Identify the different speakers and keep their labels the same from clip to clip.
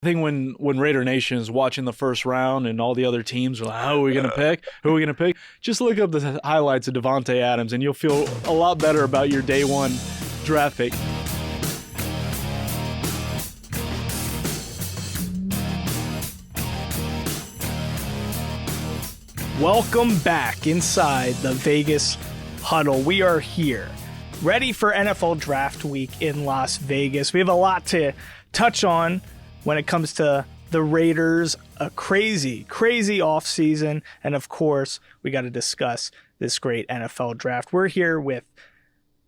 Speaker 1: I think when Raider Nation is watching the first round and all the other teams are like, "How are we gonna pick? Who are we gonna pick?" Just look up the highlights of Davante Adams, and you'll feel a lot better about your day one draft pick.
Speaker 2: Welcome back inside the Vegas Huddle. We are here, ready for NFL Draft Week in Las Vegas. We have a lot to touch on when it comes to the Raiders, a crazy offseason, and of course, we got to discuss this great NFL draft. We're here with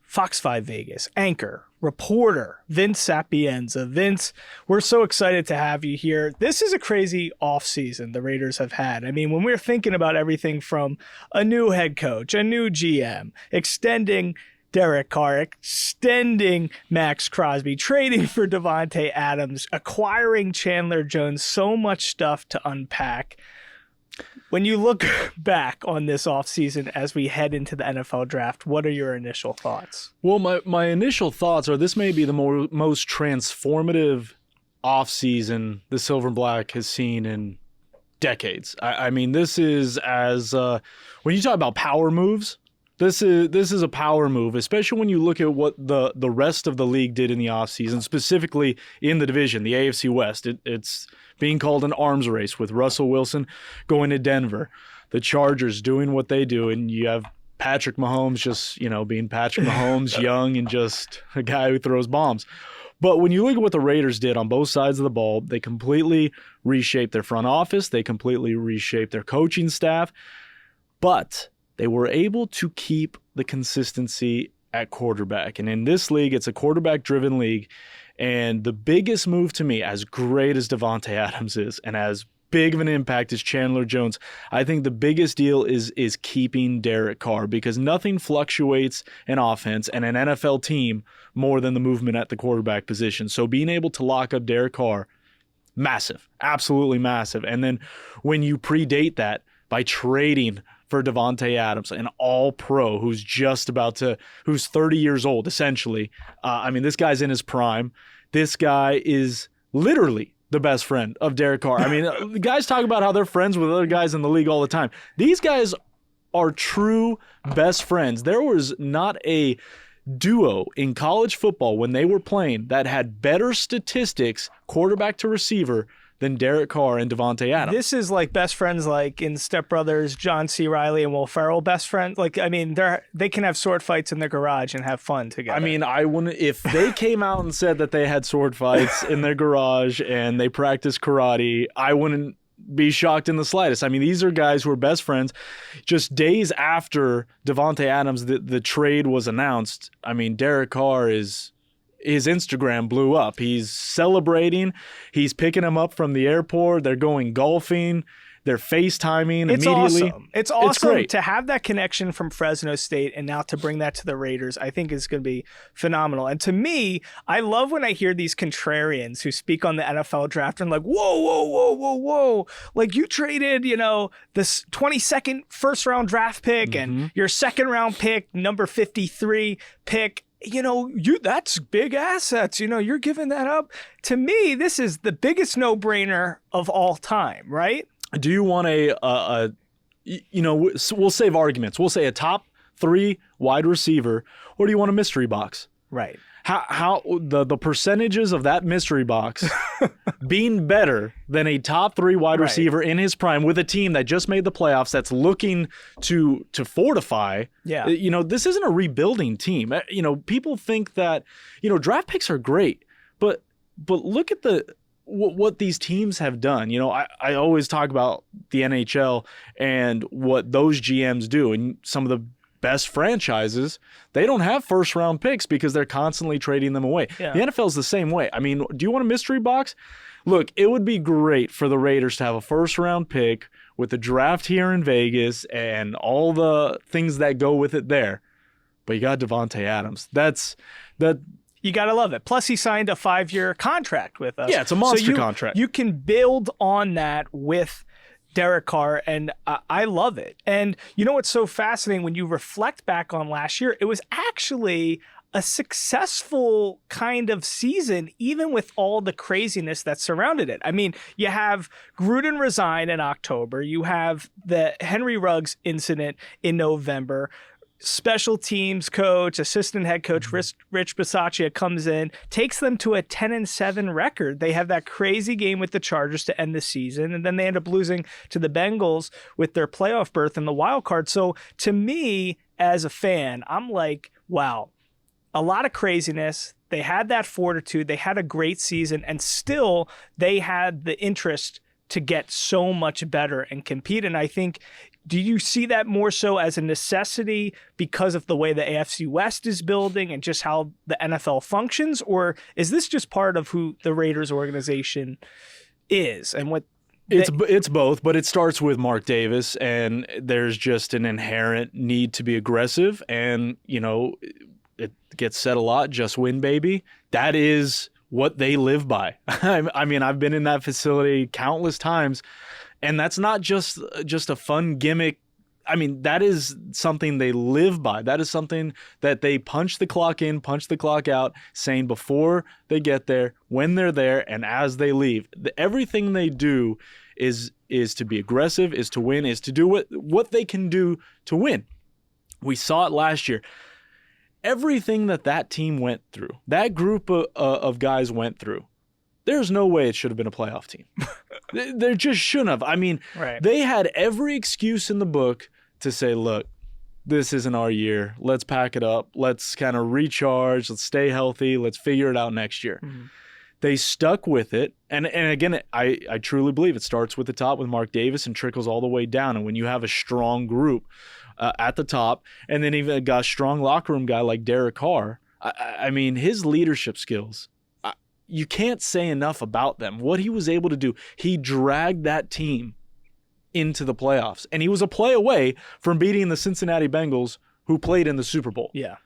Speaker 2: Fox 5 Vegas anchor, reporter, Vince Sapienza. Vince, we're so excited to have you here. This is a crazy offseason the Raiders have had. I mean, when we're thinking about everything from a new head coach, a new GM, extending Derek Carr, extending Max Crosby, trading for Davante Adams, acquiring Chandler Jones, so much stuff to unpack. When you look back on this offseason as we head into the NFL draft, what are your initial thoughts?
Speaker 1: Well, my initial thoughts are this may be the most transformative offseason the Silver and Black has seen in decades. I mean, this is when you talk about power moves, this is a power move, especially when you look at what the rest of the league did in the offseason, specifically in the division, the AFC West. It's being called an arms race with Russell Wilson going to Denver, the Chargers doing what they do, and you have Patrick Mahomes just, being Patrick Mahomes, young and just a guy who throws bombs. But when you look at what the Raiders did on both sides of the ball, they completely reshaped their front office, they completely reshaped their coaching staff, but they were able to keep the consistency at quarterback. And in this league, it's a quarterback-driven league. And the biggest move to me, as great as Davante Adams is and as big of an impact as Chandler Jones, I think the biggest deal is keeping Derek Carr, because nothing fluctuates an offense and an NFL team more than the movement at the quarterback position. So being able to lock up Derek Carr, massive, absolutely massive. And then when you predate that by trading for Davante Adams, an all-pro who's who's 30 years old, essentially. This guy's in his prime. This guy is literally the best friend of Derek Carr. The guys talk about how they're friends with other guys in the league all the time. These guys are true best friends. There was not a duo in college football when they were playing that had better statistics, quarterback to receiver, than Derek Carr and Davante Adams.
Speaker 2: This is like best friends, like in Step Brothers, John C. Reilly and Will Ferrell, best friends. They can have sword fights in their garage and have fun together.
Speaker 1: I wouldn't, if they came out and said that they had sword fights in their garage and they practice karate, I wouldn't be shocked in the slightest. These are guys who are best friends. Just days after Davante Adams, the trade was announced, Derek Carr his Instagram blew up. He's celebrating. He's picking him up from the airport. They're going golfing. They're FaceTiming immediately.
Speaker 2: Awesome. It's awesome
Speaker 1: great
Speaker 2: to have that connection from Fresno State and now to bring that to the Raiders. I think is going to be phenomenal. And to me, I love when I hear these contrarians who speak on the NFL draft and like, whoa. Like you traded, this 22nd first round draft pick and your second round pick, number 53 pick. That's big assets. You're giving that up. To me, this is the biggest no-brainer of all time, right?
Speaker 1: Do you want we'll save arguments. We'll say a top 3 wide receiver, or do you want a mystery box?
Speaker 2: Right.
Speaker 1: How the percentages of that mystery box being better than a top 3 wide receiver in his prime with a team that just made the playoffs that's looking to fortify.
Speaker 2: Yeah.
Speaker 1: This isn't a rebuilding team. People think that, draft picks are great, but look at what these teams have done. I always talk about the NHL and what those GMs do, and some of the best franchises, they don't have first round picks because they're constantly trading them away.
Speaker 2: Yeah.
Speaker 1: The NFL is the same way. Do you want a mystery box? Look, it would be great for the Raiders to have a first round pick with the draft here in Vegas and all the things that go with it there. But you got Davante Adams.
Speaker 2: You got to love it. Plus, he signed a 5-year contract with us.
Speaker 1: Yeah, it's a monster contract.
Speaker 2: You can build on that with Derek Carr, and I love it. And what's so fascinating when you reflect back on last year, it was actually a successful kind of season, even with all the craziness that surrounded it. I mean, you have Gruden resign in October. You have the Henry Ruggs incident in November. Special teams coach, assistant head coach Rich Bisaccia comes in, takes them to a 10-7 record. They have that crazy game with the Chargers to end the season, and then they end up losing to the Bengals with their playoff berth in the wild card. So to me, as a fan, I'm like, wow, a lot of craziness. They had that fortitude. They had a great season, and still they had the interest to get so much better and compete. And I think, do you see that more so as a necessity because of the way the AFC West is building and just how the NFL functions? Or is this just part of who the Raiders organization is and what?
Speaker 1: It's both, but it starts with Mark Davis, and there's just an inherent need to be aggressive. And, you know, it gets said a lot, just win, baby. That is what they live by. I mean, I've been in that facility countless times, and that's not just a fun gimmick. I mean, that is something they live by. That is something that they punch the clock in, punch the clock out, saying before they get there, when they're there, and as they leave. Everything they do is to be aggressive, is to win, is to do what they can do to win. We saw it last year. Everything that team went through, that group of guys went through, there's no way it should have been a playoff team. There just shouldn't have. I mean,
Speaker 2: right.
Speaker 1: They had every excuse in the book to say, look, this isn't our year. Let's pack it up. Let's kind of recharge. Let's stay healthy. Let's figure it out next year. Mm-hmm. They stuck with it. And again, I truly believe it starts with the top with Mark Davis and trickles all the way down. And when you have a strong group at the top, and then even a strong locker room guy like Derek Carr, I mean, his leadership skills, you can't say enough about them. What he was able to do, he dragged that team into the playoffs. And he was a play away from beating the Cincinnati Bengals, who played in the Super Bowl.
Speaker 2: Yeah.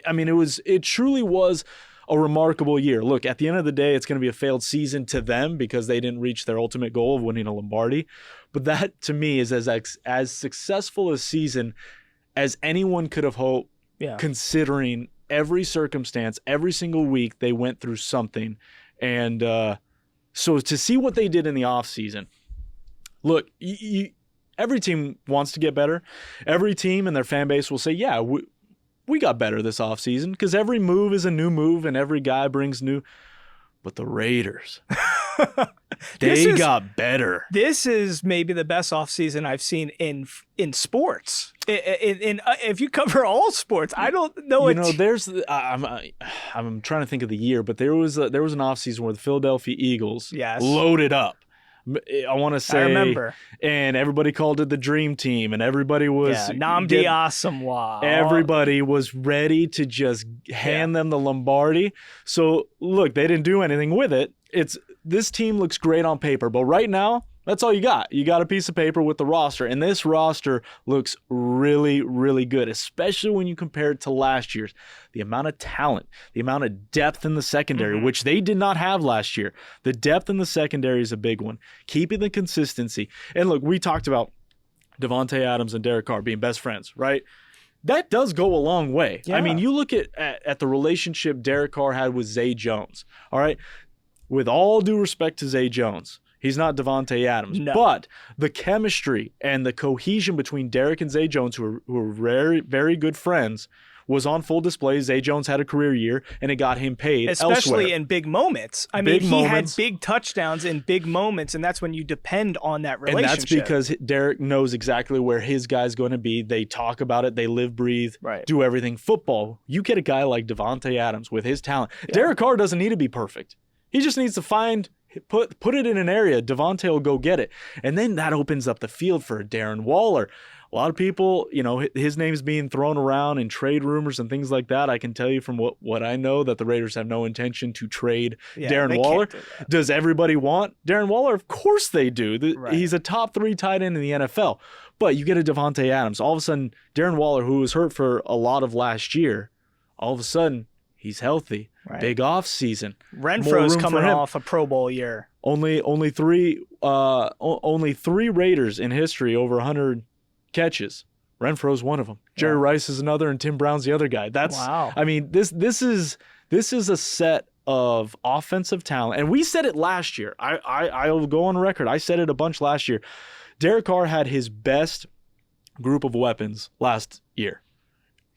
Speaker 1: I mean, it truly was a remarkable year. Look, at the end of the day, it's going to be a failed season to them because they didn't reach their ultimate goal of winning a Lombardi. But that, to me, is as successful a season as anyone could have hoped, considering every circumstance, every single week they went through something. And so to see what they did in the offseason, look, every team wants to get better. Every team and their fan base will say, yeah, we got better this offseason because every move is a new move and every guy brings new. But the Raiders, they got better.
Speaker 2: This is maybe the best offseason I've seen in sports. If you cover all sports, I don't know.
Speaker 1: I'm trying to think of the year, but there was an offseason where the Philadelphia Eagles loaded up. I want to say,
Speaker 2: I remember,
Speaker 1: and everybody called it the Dream Team, and everybody was
Speaker 2: Namdi Asamoah.
Speaker 1: Everybody was ready to just hand them the Lombardi. So look, they didn't do anything with it. This team looks great on paper, but right now, that's all you got. You got a piece of paper with the roster, and this roster looks really, really good, especially when you compare it to last year's. The amount of talent, the amount of depth in the secondary, which they did not have last year. The depth in the secondary is a big one. Keeping the consistency. And look, we talked about Davante Adams and Derek Carr being best friends, right? That does go a long way. Yeah. I mean, you look at the relationship Derek Carr had with Zay Jones, all right? With all due respect to Zay Jones, he's not Davante Adams. No. But the chemistry and the cohesion between Derek and Zay Jones, who are very, very good friends, was on full display. Zay Jones had a career year, and it got him paid
Speaker 2: especially in big moments. I mean, he had big touchdowns in big moments, and that's when you depend on that relationship.
Speaker 1: And that's because Derek knows exactly where his guy's going to be. They talk about it. They live, breathe, do everything. Football, you get a guy like Davante Adams with his talent. Yeah. Derek Carr doesn't need to be perfect. He just needs to put it in an area. Davante will go get it. And then that opens up the field for Darren Waller. A lot of people, his name's being thrown around in trade rumors and things like that. I can tell you from what I know that the Raiders have no intention to trade Darren Waller. Does everybody want Darren Waller? Of course they do. He's a top 3 tight end in the NFL. But you get a Davante Adams. All of a sudden, Darren Waller, who was hurt for a lot of last year, all of a sudden, he's healthy. Right. Big off season.
Speaker 2: Renfro's coming off a Pro Bowl year.
Speaker 1: Only three Raiders in history over 100 catches. Renfro's one of them. Jerry Rice is another, and Tim Brown's the other guy.
Speaker 2: Wow.
Speaker 1: I mean, this is a set of offensive talent, and we said it last year. I'll go on record. I said it a bunch last year. Derek Carr had his best group of weapons last year,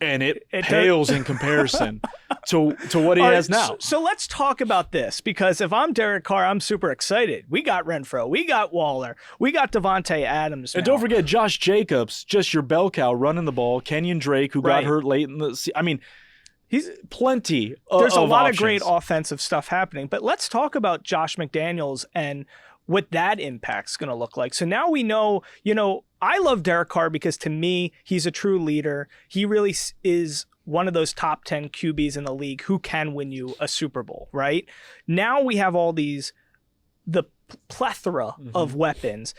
Speaker 1: and it pales in comparison to what he has now.
Speaker 2: So let's talk about this, because if I'm Derek Carr, I'm super excited. We got Renfro, we got Waller, we got Devontae Adams now.
Speaker 1: And don't forget Josh Jacobs, just your bell cow running the ball. Kenyon Drake, who got hurt late in the season. I mean, he's plenty
Speaker 2: There's a lot
Speaker 1: options.
Speaker 2: of great offensive stuff happening. But let's talk about Josh McDaniels and what that impact's going to look like. So now we know, I love Derek Carr because to me, he's a true leader. He really is one of those top 10 QBs in the league who can win you a Super Bowl, right? Now we have the plethora of weapons.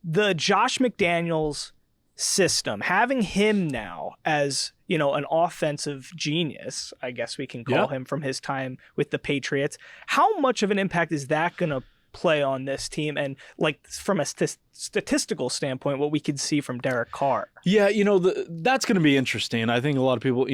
Speaker 2: The Josh McDaniels system, having him now as, an offensive genius, I guess we can call him, from his time with the Patriots. How much of an impact is that going to play on this team, and like from a statistical standpoint, what we could see from Derek Carr?
Speaker 1: Yeah, that's going to be interesting. I think a lot of people,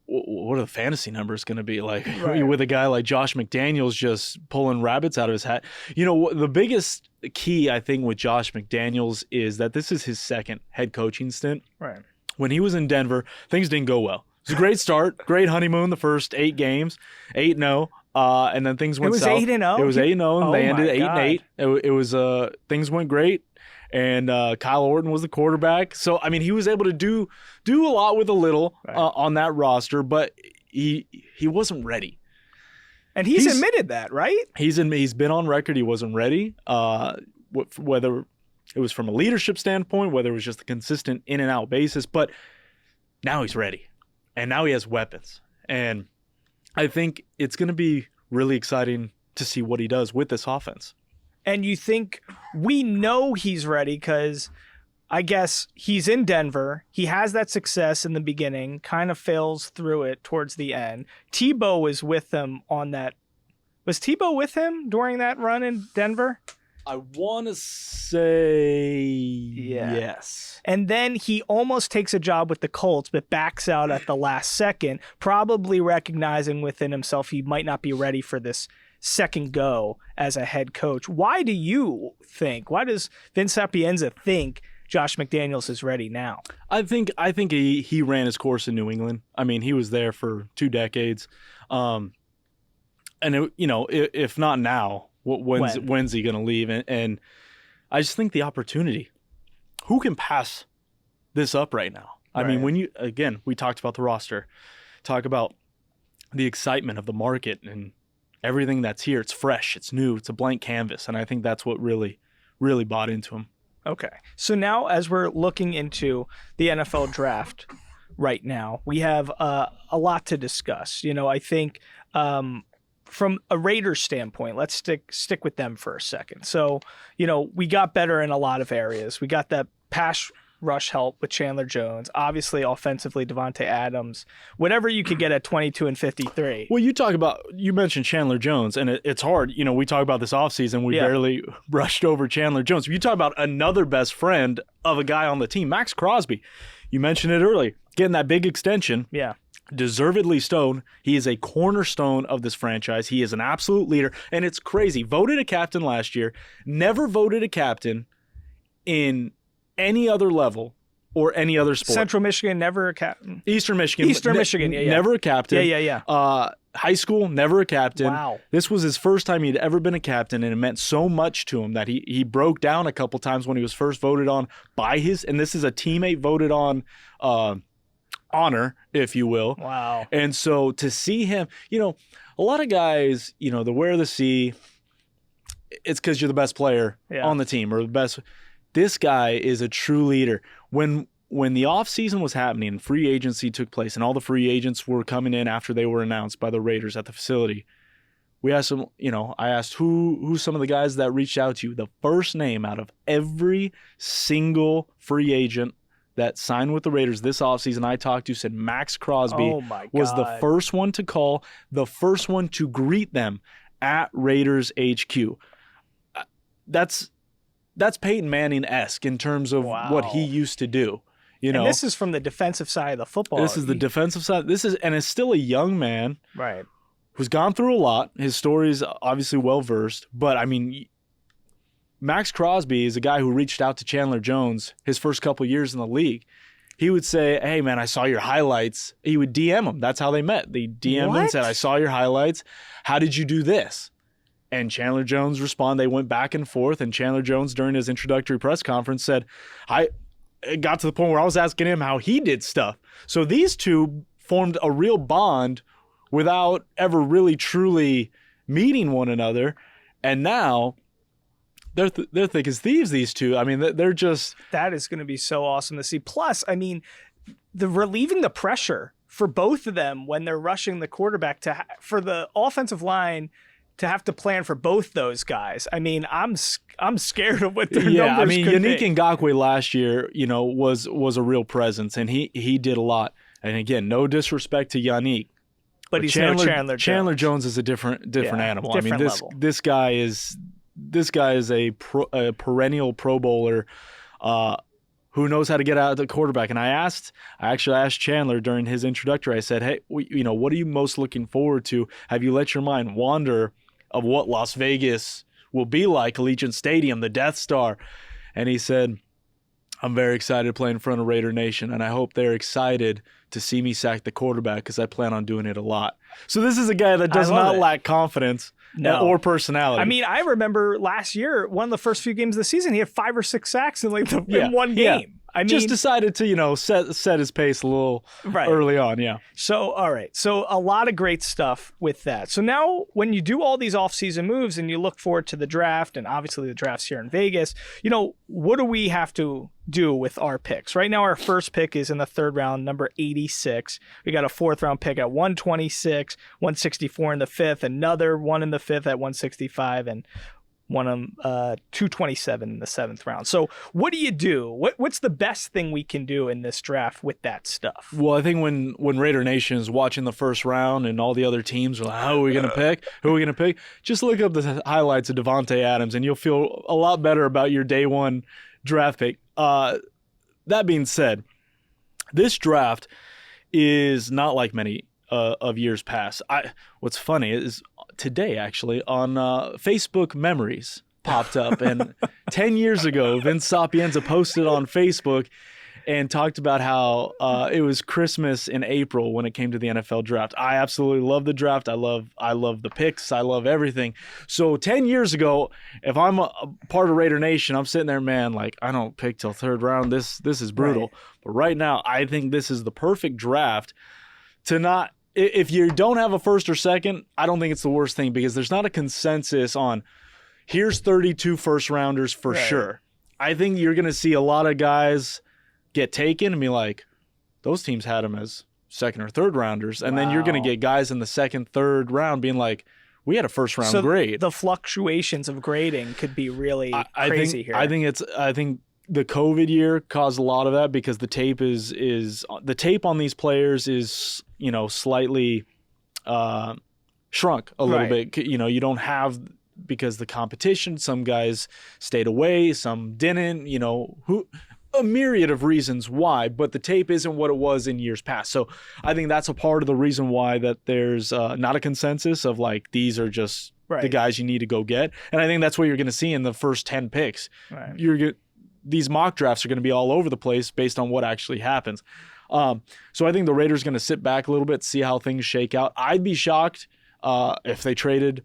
Speaker 1: what are the fantasy numbers going to be like with a guy like Josh McDaniels just pulling rabbits out of his hat? The biggest key, I think, with Josh McDaniels is that this is his second head coaching stint.
Speaker 2: Right.
Speaker 1: When he was in Denver, things didn't go well. It was a great start, great honeymoon the first 8 games, 8-0. And then things went south.
Speaker 2: It was 8-0?
Speaker 1: It was 8-0, and they ended
Speaker 2: 8-8.
Speaker 1: It was things went great, and Kyle Orton was the quarterback. So I mean, he was able to do a lot with a little on that roster, but he wasn't ready.
Speaker 2: And he's admitted that, right?
Speaker 1: He's been on record he wasn't ready. Whether it was from a leadership standpoint, whether it was just a consistent in and out basis, but now he's ready, and now he has weapons, and I think it's going to be really exciting to see what he does with this offense.
Speaker 2: And you think we know he's ready because I guess he's in Denver. He has that success in the beginning, kind of fails through it towards the end. Tebow was with him on that. Was Tebow with him during that run in Denver?
Speaker 1: I want to say yes.
Speaker 2: And then he almost takes a job with the Colts, but backs out at the last second, probably recognizing within himself he might not be ready for this second go as a head coach. Why does Vince Sapienza think Josh McDaniels is ready now?
Speaker 1: I think he ran his course in New England. I mean, he was there for 2 decades. And if not now, when's he going to leave? And I just think the opportunity, who can pass this up right now? I mean, we talked about the roster, talk about the excitement of the market and everything that's here. It's fresh, it's new, it's a blank canvas. And I think that's what really, really bought into him.
Speaker 2: Okay. So now as we're looking into the NFL draft right now, we have a lot to discuss. I think from a Raiders standpoint, let's stick with them for a second. So, we got better in a lot of areas. We got that pass rush help with Chandler Jones. Obviously, offensively, Devontae Adams. Whatever you could get at 22 and 53.
Speaker 1: Well, you mentioned Chandler Jones, and it's hard. We talk about this offseason. We barely brushed over Chandler Jones. If you talk about another best friend of a guy on the team, Max Crosby. You mentioned it early. Getting that big extension.
Speaker 2: Yeah.
Speaker 1: Deservedly stoned. He is a cornerstone of this franchise. He is an absolute leader, and it's crazy. Voted a captain last year, never voted a captain in any other level or any other sport.
Speaker 2: Central Michigan, never a captain.
Speaker 1: Eastern Michigan,
Speaker 2: yeah.
Speaker 1: Never a captain.
Speaker 2: Yeah.
Speaker 1: High school, never a captain.
Speaker 2: Wow.
Speaker 1: This was his first time he'd ever been a captain, and it meant so much to him that he broke down a couple times when he was first voted on by and this is a teammate voted on honor, if you will.
Speaker 2: Wow.
Speaker 1: And so to see him, a lot of guys, they wear the C. It's because you're the best player on the team or the best. This guy is a true leader. When the offseason was happening and free agency took place and all the free agents were coming in after they were announced by the Raiders at the facility, we asked them, I asked who's some of the guys that reached out to you. The first name out of every single free agent that signed with the Raiders this offseason I talked to said Max Crosby was the first one to call, the first one to greet them at Raiders HQ. That's Peyton Manning-esque in terms of what he used to do.
Speaker 2: And this is from the defensive side of the football.
Speaker 1: This is the defensive side. And it's still a young man.
Speaker 2: Right.
Speaker 1: Who's gone through a lot. His story's obviously well-versed. But, I mean, Max Crosby is a guy who reached out to Chandler Jones his first couple years in the league. He would say, hey, man, I saw your highlights. He would DM him. That's how they met. They DM'd him and said, I saw your highlights. How did you do this? And Chandler Jones responded. They went back and forth. And Chandler Jones, during his introductory press conference, said, it got to the point where I was asking him how he did stuff. So these two formed a real bond without ever really truly meeting one another. And now they're thick as thieves, these two. I mean, they're just...
Speaker 2: That is going to be so awesome to see. Plus, I mean, relieving the pressure for both of them when they're rushing the quarterback for the offensive line to have to plan for both those guys. I mean, I'm scared of what their numbers could
Speaker 1: Yannick
Speaker 2: be.
Speaker 1: Ngakoue last year, was a real presence, and he did a lot. And again, no disrespect to Yannick,
Speaker 2: but he's Chandler Jones.
Speaker 1: Chandler Jones is a different animal.
Speaker 2: Different
Speaker 1: level. This guy is a perennial Pro Bowler who knows how to get out of the quarterback. And I actually asked Chandler during his introductory. I said, "Hey, what are you most looking forward to? Have you let your mind wander of what Las Vegas will be like, Allegiant Stadium, the Death Star?" And he said, "I'm very excited to play in front of Raider Nation, and I hope they're excited to see me sack the quarterback because I plan on doing it a lot." So this is a guy that does not lack confidence or personality.
Speaker 2: I mean, I remember last year, one of the first few games of the season, he had 5 or 6 sacks in in one game.
Speaker 1: Yeah. I mean, just decided to, set his pace a little early on, yeah.
Speaker 2: So, all right. So a lot of great stuff with that. So now when you do all these off-season moves and you look forward to the draft, and obviously the draft's here in Vegas, what do we have to do with our picks? Right now, our first pick is in the 3rd round, number 86. We got a 4th round pick at 126, 164 in the 5th, another one in the 5th at 165, and 227 in the 7th round. So what do you do? What's the best thing we can do in this draft with that stuff?
Speaker 1: Well, I think when Raider Nation is watching the first round and all the other teams are like, how are we going to pick? Who are we going to pick? Just look up the highlights of Devontae Adams and you'll feel a lot better about your day one draft pick. That being said, this draft is not like many of years past. What's funny is today, actually, on Facebook Memories popped up, and 10 years ago, Vince Sapienza posted on Facebook and talked about how it was Christmas in April when it came to the NFL draft. I absolutely love the draft. I love the picks. I love everything. So 10 years ago, if I'm a part of Raider Nation, I'm sitting there, man, like, I don't pick till 3rd round. This is brutal. Right. But right now, I think this is the perfect draft to not. If you don't have a 1st or 2nd, I don't think it's the worst thing because there's not a consensus on here's 32 first-rounders for sure. I think you're going to see a lot of guys get taken and be like, those teams had them as 2nd or 3rd rounders. And then you're going to get guys in the 2nd, 3rd round being like, we had a 1st-round grade.
Speaker 2: The fluctuations of grading could be really crazy here.
Speaker 1: I think the COVID year caused a lot of that because the tape the tape on these players is slightly shrunk a little bit. You don't have, because the competition, some guys stayed away, some didn't. A myriad of reasons why, but the tape isn't what it was in years past. So I think that's a part of the reason why that there's not a consensus of like these are just the guys you need to go get, and I think that's what you're going to see in the first 10 picks. Right. These mock drafts are going to be all over the place based on what actually happens. So I think the Raiders are going to sit back a little bit, see how things shake out. I'd be shocked if they traded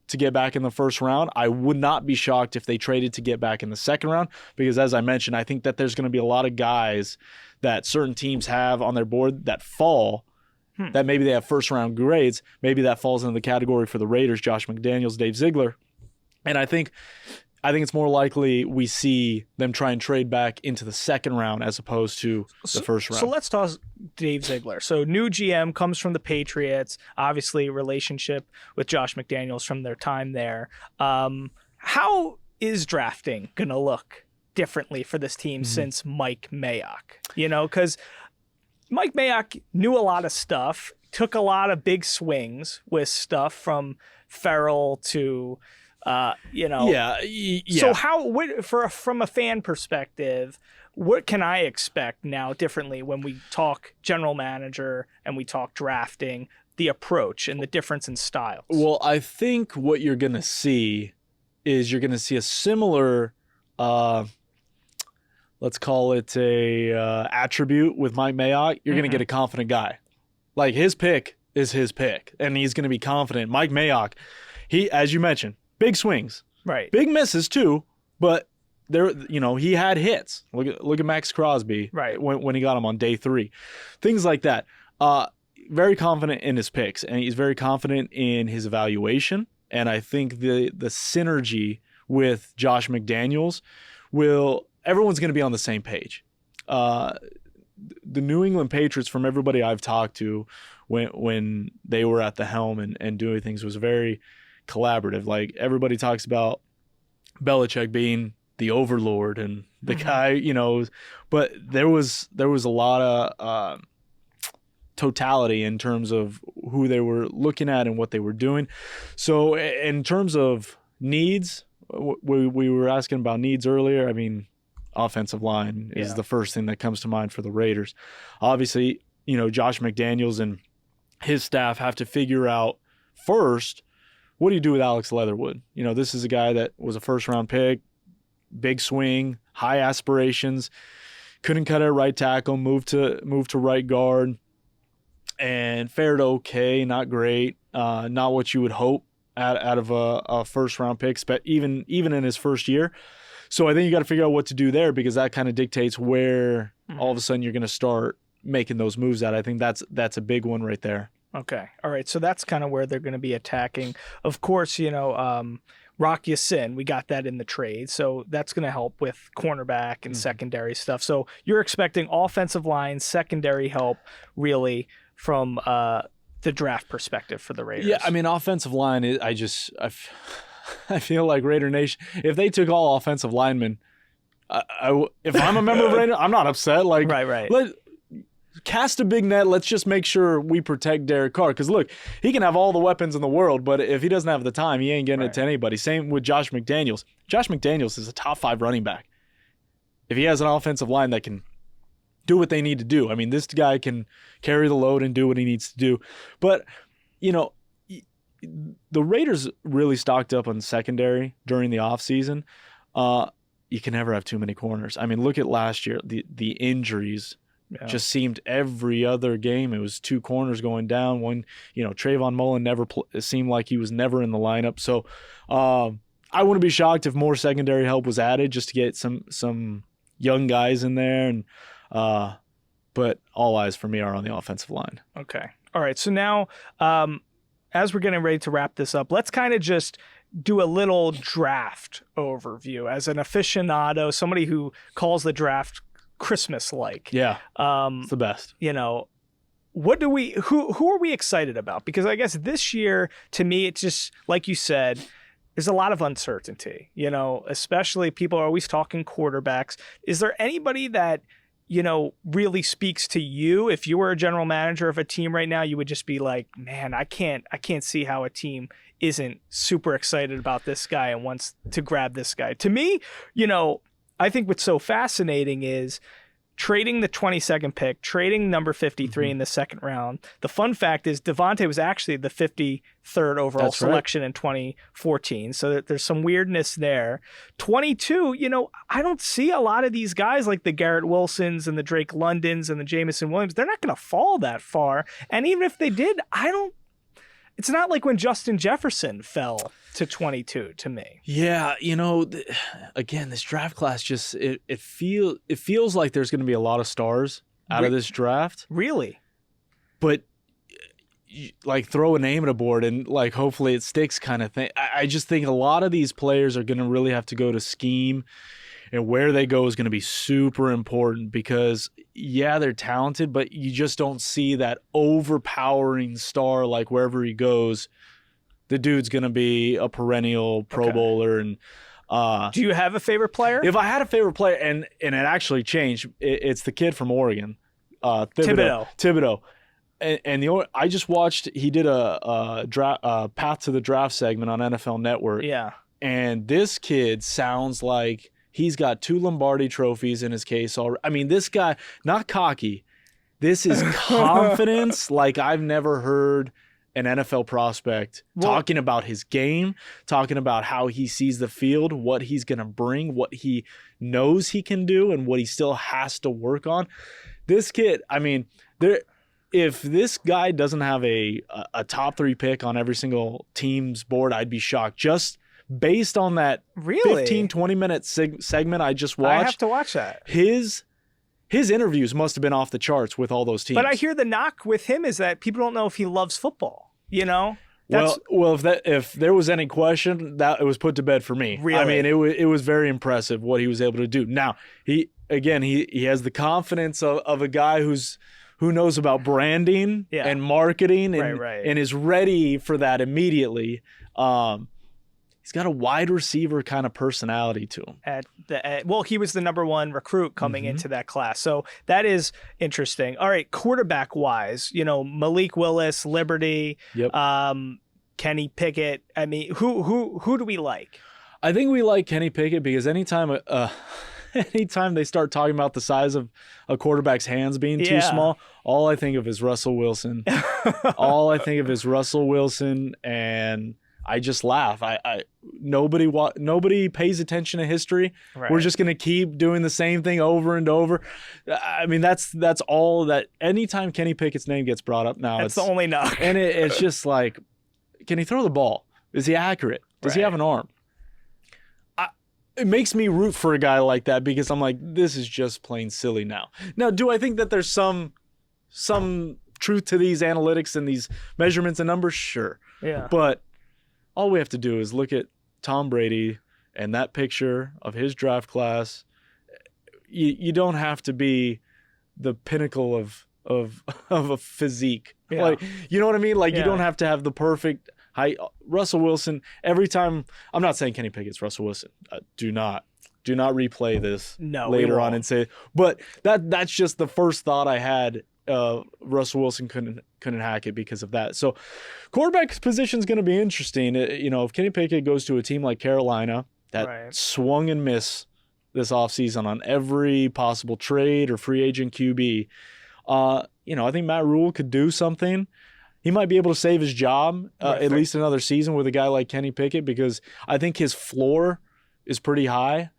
Speaker 1: to get back in the 1st round. I would not be shocked if they traded to get back in the 2nd round because, as I mentioned, I think that there's going to be a lot of guys that certain teams have on their board that fall, that maybe they have 1st-round grades. Maybe that falls into the category for the Raiders, Josh McDaniels, Dave Ziegler. And I think it's more likely we see them try and trade back into the 2nd round as opposed to the 1st round.
Speaker 2: So let's toss Dave Ziegler. So new GM, comes from the Patriots, obviously relationship with Josh McDaniels from their time there. How is drafting going to look differently for this team since Mike Mayock? Because Mike Mayock knew a lot of stuff, took a lot of big swings with stuff from Ferrell to
Speaker 1: Yeah.
Speaker 2: So from a fan perspective, what can I expect now differently when we talk general manager and we talk drafting, the approach and the difference in styles?
Speaker 1: Well, I think what you're going to see is you're going to see a similar, let's call it a attribute with Mike Mayock. You're going to get a confident guy. Like, his pick is his pick, and he's going to be confident. Mike Mayock, he, as you mentioned, big swings.
Speaker 2: Right.
Speaker 1: Big misses too, but there, he had hits. Look at Max Crosby,
Speaker 2: right,
Speaker 1: when he got him on day 3. Things like that. Very confident in his picks, and he's very confident in his evaluation. And I think the synergy with Josh McDaniels everyone's going to be on the same page. The New England Patriots, from everybody I've talked to when they were at the helm and doing things, was very collaborative. Like, everybody talks about Belichick being the overlord and the guy, but there was a lot of totality in terms of who they were looking at and what they were doing. So in terms of needs, we were asking about needs earlier. I mean, offensive line is the first thing that comes to mind for the Raiders. Obviously, Josh McDaniels and his staff have to figure out first, what do you do with Alex Leatherwood? This is a guy that was a first-round pick, big swing, high aspirations, couldn't cut it at right tackle, moved to right guard, and fared okay, not great, not what you would hope out of a first-round pick, but even in his first year. So I think you got to figure out what to do there, because that kind of dictates where all of a sudden you're going to start making those moves at. I think that's a big one right there.
Speaker 2: Okay. All right. So that's kind of where they're going to be attacking. Of course, Rock Ya-Sin, we got that in the trade. So that's going to help with cornerback and secondary stuff. So you're expecting offensive line, secondary help, really, from the draft perspective for the Raiders.
Speaker 1: Yeah, I mean, offensive line, I feel like Raider Nation, if they took all offensive linemen, if I'm a member of Raider, I'm not upset. Like, right. Cast a big net. Let's just make sure we protect Derek Carr. Because, look, he can have all the weapons in the world, but if he doesn't have the time, he ain't getting it to anybody. Same with Josh McDaniels. Josh McDaniels is a top 5 running back. If he has an offensive line that can do what they need to do. I mean, this guy can carry the load and do what he needs to do. But, the Raiders really stocked up on secondary during the offseason. You can never have too many corners. I mean, look at last year. The injuries just seemed every other game. It was 2 corners going down. One, Trayvon Mullen seemed like he was never in the lineup. So I wouldn't be shocked if more secondary help was added just to get some young guys in there. And but all eyes for me are on the offensive line.
Speaker 2: Okay. All right. So now, as we're getting ready to wrap this up, let's kind of just do a little draft overview. As an aficionado, somebody who calls the draft Christmas-like.
Speaker 1: Yeah, it's the best.
Speaker 2: What do who are we excited about? Because I guess this year, to me, it's just, like you said, there's a lot of uncertainty, especially people are always talking quarterbacks. Is there anybody that, really speaks to you? If you were a general manager of a team right now, you would just be like, man, I can't see how a team isn't super excited about this guy and wants to grab this guy. To me, I think what's so fascinating is trading the 22nd pick, trading number 53 in the second round. The fun fact is Devontae was actually the 53rd overall selection in 2014. So there's some weirdness there. 22, I don't see a lot of these guys like the Garrett Wilsons and the Drake Londons and the Jamison Williams. They're not going to fall that far. And even if they did, it's not like when Justin Jefferson fell to 22 to me.
Speaker 1: Yeah, again, this draft class just it feels like there's going to be a lot of stars out of this draft.
Speaker 2: Really?
Speaker 1: But like, throw a name at a board and like hopefully it sticks kind of thing. I just think a lot of these players are going to really have to go to scheme, and where they go is going to be super important because, yeah, they're talented, but you just don't see that overpowering star like wherever he goes. The dude's going to be a perennial Pro Bowler. And
Speaker 2: do you have a favorite player?
Speaker 1: If I had a favorite player, and it actually changed, it's the kid from Oregon, Thibodeau. And I just watched, he did a Path to the Draft segment on NFL Network.
Speaker 2: Yeah.
Speaker 1: And this kid sounds like he's got 2 Lombardi trophies in his case already. I mean, this guy, not cocky. This is confidence like I've never heard an NFL prospect talking about his game, talking about how he sees the field, what he's going to bring, what he knows he can do, and what he still has to work on. This kid, I mean, if this guy doesn't have a top 3 pick on every single team's board, I'd be shocked. Just based on that 15, 20-minute segment I just watched.
Speaker 2: I have to watch that.
Speaker 1: His interviews must have been off the charts with all those teams.
Speaker 2: But I hear the knock with him is that people don't know if he loves football. You know?
Speaker 1: Well, if there was any question, that it was put to bed for me.
Speaker 2: Really?
Speaker 1: I mean, it was very impressive what he was able to do. Now, he has the confidence of a guy who knows about branding and marketing and is ready for that immediately. He's got a wide receiver kind of personality to him.
Speaker 2: Well, he was the number 1 recruit coming into that class. So that is interesting. All right, quarterback wise, Malik Willis, Liberty, Kenny Pickett. I mean, who do we like?
Speaker 1: I think we like Kenny Pickett because anytime they start talking about the size of a quarterback's hands being too small, all I think of is Russell Wilson. And I just laugh. Nobody pays attention to history. Right. We're just going to keep doing the same thing over and over. I mean, that's all that. Anytime Kenny Pickett's name gets brought up now,
Speaker 2: it's the only knock.
Speaker 1: And it's just like, can he throw the ball? Is he accurate? Does he have an arm? It makes me root for a guy like that because I'm like, this is just plain silly now. Now, do I think that there's some truth to these analytics and these measurements and numbers? Sure.
Speaker 2: Yeah.
Speaker 1: But all we have to do is look at Tom Brady and that picture of his draft class. You don't have to be the pinnacle of a physique.
Speaker 2: Yeah.
Speaker 1: Like, you know what I mean? Like, you don't have to have the perfect height. Russell Wilson, every time, I'm not saying Kenny Pickett's Russell Wilson. Do not replay this later on and say, but that's just the first thought I had. Russell Wilson couldn't hack it because of that. So quarterback position is going to be interesting. If Kenny Pickett goes to a team like Carolina that swung and missed this offseason on every possible trade or free agent QB, I think Matt Rule could do something. He might be able to save his job at least another season with a guy like Kenny Pickett because I think his floor is pretty high.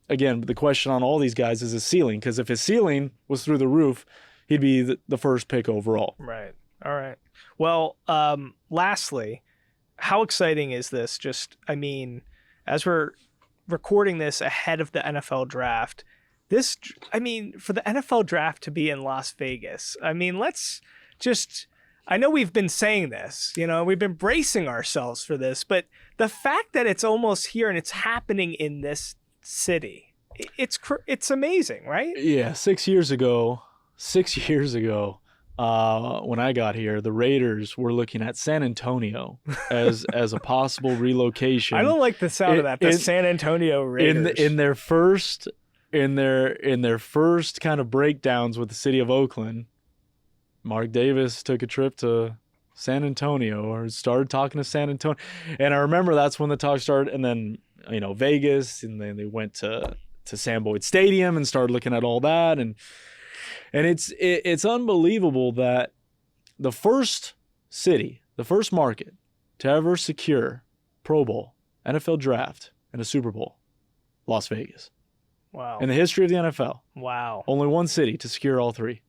Speaker 1: Again, the question on all these guys is his ceiling, because if his ceiling was through the roof, he'd be the first pick overall.
Speaker 2: Right. All right. Well, lastly, how exciting is this? As we're recording this ahead of the NFL draft, for the NFL draft to be in Las Vegas, I know we've been saying this, we've been bracing ourselves for this, but the fact that it's almost here and it's happening in this city, it's amazing, right?
Speaker 1: Yeah. 6 years ago, when I got here, the Raiders were looking at San Antonio as a possible relocation.
Speaker 2: I don't like the sound of that. The San Antonio Raiders
Speaker 1: in their first kind of breakdowns with the city of Oakland. Mark Davis took a trip to San Antonio or started talking to San Antonio, and I remember that's when the talk started. And then Vegas, and then they went to Sam Boyd Stadium and started looking at all that and. And it's unbelievable that the first city, the first market to ever secure Pro Bowl, NFL draft, and a Super Bowl, Las Vegas.
Speaker 2: Wow.
Speaker 1: In the history of the NFL.
Speaker 2: Wow.
Speaker 1: Only one city to secure all three.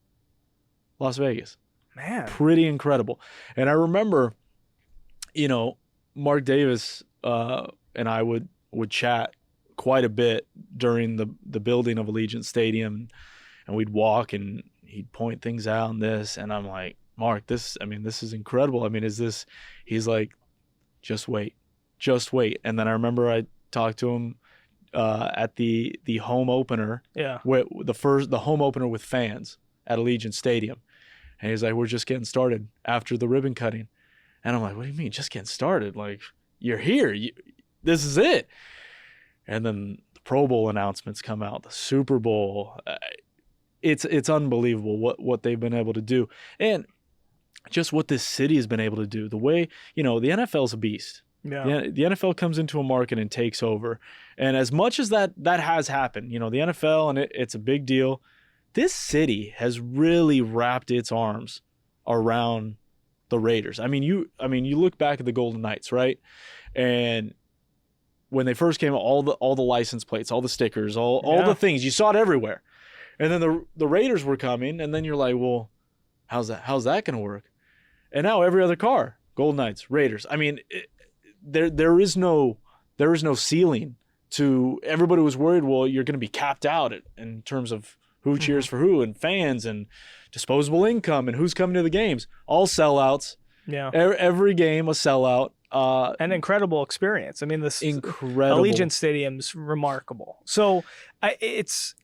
Speaker 1: Las Vegas.
Speaker 2: Man.
Speaker 1: Pretty incredible. And I remember, Mark Davis and I would chat quite a bit during the building of Allegiant Stadium. And we'd walk and he'd point things out and this. And I'm like, Mark, this is incredible. He's like, just wait. And then I remember I talked to him at the home opener.
Speaker 2: Yeah.
Speaker 1: The home opener with fans at Allegiant Stadium. And he's like, we're just getting started after the ribbon cutting. And I'm like, what do you mean just getting started? Like, you're here. This is it. And then the Pro Bowl announcements come out, the Super Bowl. It's unbelievable what they've been able to do, and just what this city has been able to do. The way, the NFL is a beast.
Speaker 2: Yeah.
Speaker 1: The NFL comes into a market and takes over. And as much as that has happened, the NFL, and it's a big deal, this city has really wrapped its arms around the Raiders. I mean, you look back at the Golden Knights, right? And when they first came out, all the license plates, all the stickers, all the things, you saw it everywhere. And then the Raiders were coming, and then you're like, well, how's that going to work? And now every other car, Golden Knights, Raiders. I mean, there is no ceiling to. Everybody was worried, well, you're going to be capped out in terms of who cheers for who, and fans, and disposable income, and who's coming to the games. All sellouts.
Speaker 2: Yeah.
Speaker 1: Every game a sellout.
Speaker 2: An incredible experience. I mean, this
Speaker 1: incredible
Speaker 2: Allegiant Stadium's remarkable. So it's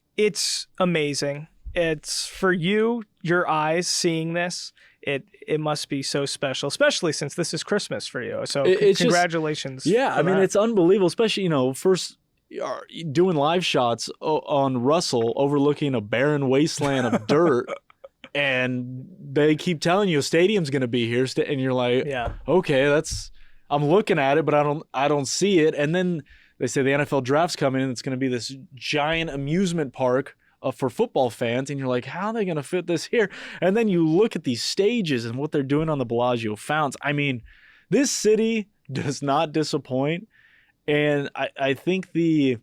Speaker 2: amazing. It's for you, your eyes seeing this. It must be so special, especially since this is Christmas for you. So congratulations.
Speaker 1: I mean, it's unbelievable, especially, first doing live shots on Russell overlooking a barren wasteland of dirt. And they keep telling you a stadium's going to be here. And you're like, okay, I'm looking at it, but I don't see it. And then they say the NFL draft's coming and it's going to be this giant amusement park for football fans, and you're like, how are they going to fit this here? And then you look at these stages and what they're doing on the Bellagio fountains. I mean, this city does not disappoint, and I think the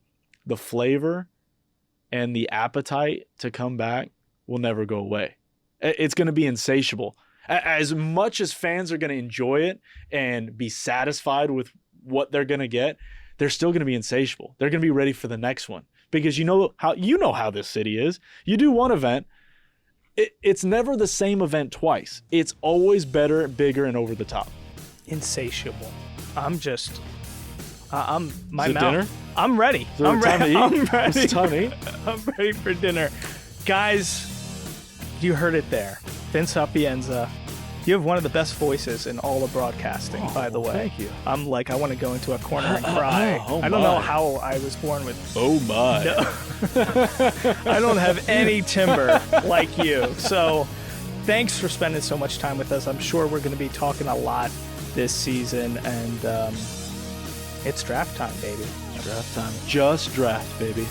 Speaker 1: flavor and the appetite to come back will never go away. It's going to be insatiable. As much as fans are going to enjoy it and be satisfied with what they're going to get, they're still going to be insatiable. They're going to be ready for the next one. Because you know how this city is. You do one event, it's never the same event twice. It's always better, bigger, and over the top.
Speaker 2: Insatiable. I'm my
Speaker 1: Is it
Speaker 2: mouth.
Speaker 1: Dinner?
Speaker 2: I'm ready.
Speaker 1: I'm ready.
Speaker 2: I'm ready.
Speaker 1: It's time to eat.
Speaker 2: I'm ready for dinner, guys. You heard it there, Vince Sapienza. You have one of the best voices in all of broadcasting, by the way.
Speaker 1: Thank you.
Speaker 2: I'm like, I want to go into a corner and cry. I don't know how I was born with.
Speaker 1: Oh, my.
Speaker 2: No. I don't have any timber like you. So thanks for spending so much time with us. I'm sure we're going to be talking a lot this season. And it's draft time, baby.
Speaker 1: Draft time. Just draft, baby.